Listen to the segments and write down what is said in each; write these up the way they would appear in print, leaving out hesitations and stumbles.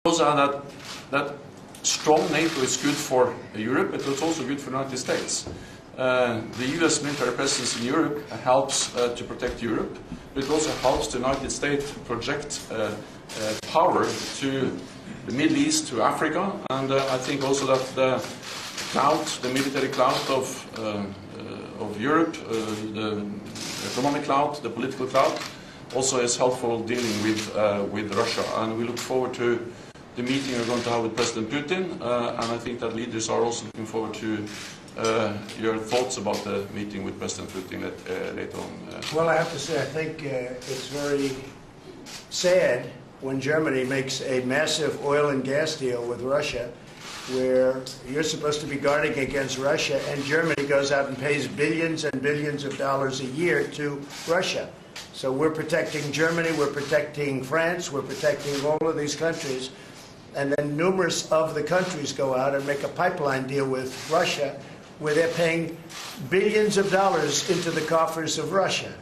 Also, that strong NATO is good for Europe, but it's also good for the United States. The US military presence in Europe helps to protect Europe, but it also helps the United States to project power to the Middle East, to Africa, and I think also that the military cloud of Europe, the economic cloud, the political cloud, also is helpful dealing with Russia, and we look forward to the meeting we're going to have with President Putin, and I think that leaders are also looking forward to your thoughts about the meeting with President Putin later on. Well, I have to say, I think it's very sad when Germany makes a massive oil and gas deal with Russia, where you're supposed to be guarding against Russia, and Germany goes out and pays billions and billions of dollars a year to Russia. So we're protecting Germany, we're protecting France, we're protecting all of these countries, and then numerous of the countries go out and make a pipeline deal with Russia, where they're paying billions of dollars into the coffers of Russia.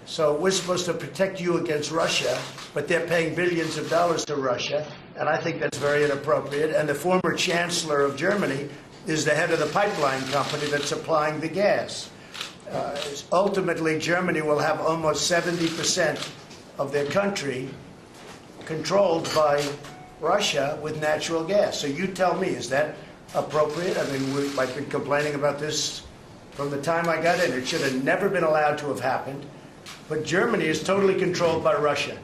So we're supposed to protect you against Russia, but they're paying billions of dollars to Russia, and I think that's very inappropriate. And the former chancellor of Germany is the head of the pipeline company that's supplying the gas. Ultimately, Germany will have almost 70% of their country controlled by Russia with natural gas. So you tell me, is that appropriate? I mean, I've been complaining about this from the time I got in. It should have never been allowed to have happened. But Germany is totally controlled by Russia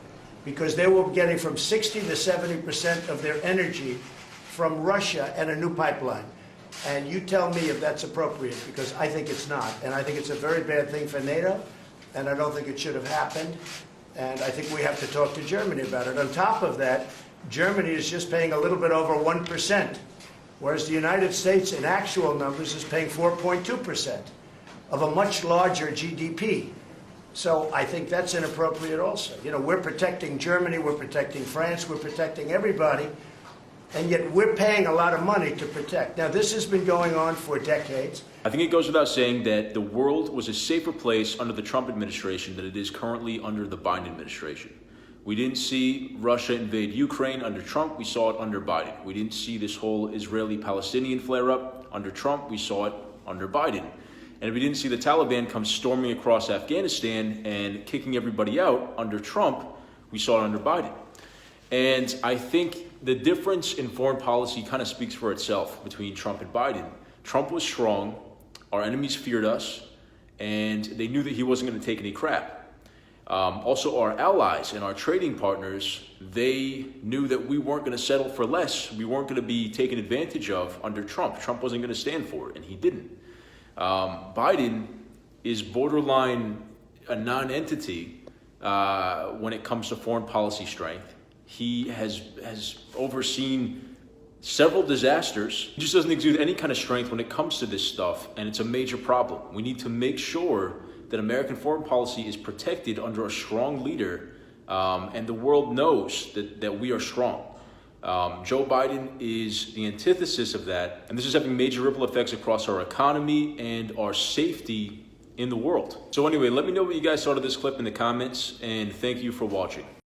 because they were getting from 60 to 70% of their energy from Russia and a new pipeline. And you tell me if that's appropriate, because I think it's not. And I think it's a very bad thing for NATO, and I don't think it should have happened. And I think we have to talk to Germany about it. On top of that, Germany is just paying a little bit over 1%, whereas the United States, in actual numbers, is paying 4.2% of a much larger GDP. So I think that's inappropriate also. You know, we're protecting Germany, we're protecting France, we're protecting everybody, and yet we're paying a lot of money to protect. Now, this has been going on for decades. I think it goes without saying that the world was a safer place under the Trump administration than it is currently under the Biden administration. We didn't see Russia invade Ukraine under Trump, we saw it under Biden. We didn't see this whole Israeli-Palestinian flare-up under Trump, we saw it under Biden. And we didn't see the Taliban come storming across Afghanistan and kicking everybody out under Trump, we saw it under Biden. And I think the difference in foreign policy kind of speaks for itself between Trump and Biden. Trump was strong, our enemies feared us, and they knew that he wasn't going to take any crap. Also, our allies and our trading partners, they knew that we weren't going to settle for less. We weren't going to be taken advantage of under Trump. Trump wasn't going to stand for it, and he didn't. Biden is borderline a non-entity when it comes to foreign policy strength. He has overseen several disasters. He just doesn't exude any kind of strength when it comes to this stuff, and it's a major problem. We need to make sure that American foreign policy is protected under a strong leader, and the world knows that we are strong. Joe Biden is the antithesis of that, and this is having major ripple effects across our economy and our safety in the world. So anyway, let me know what you guys thought of this clip in the comments, and thank you for watching.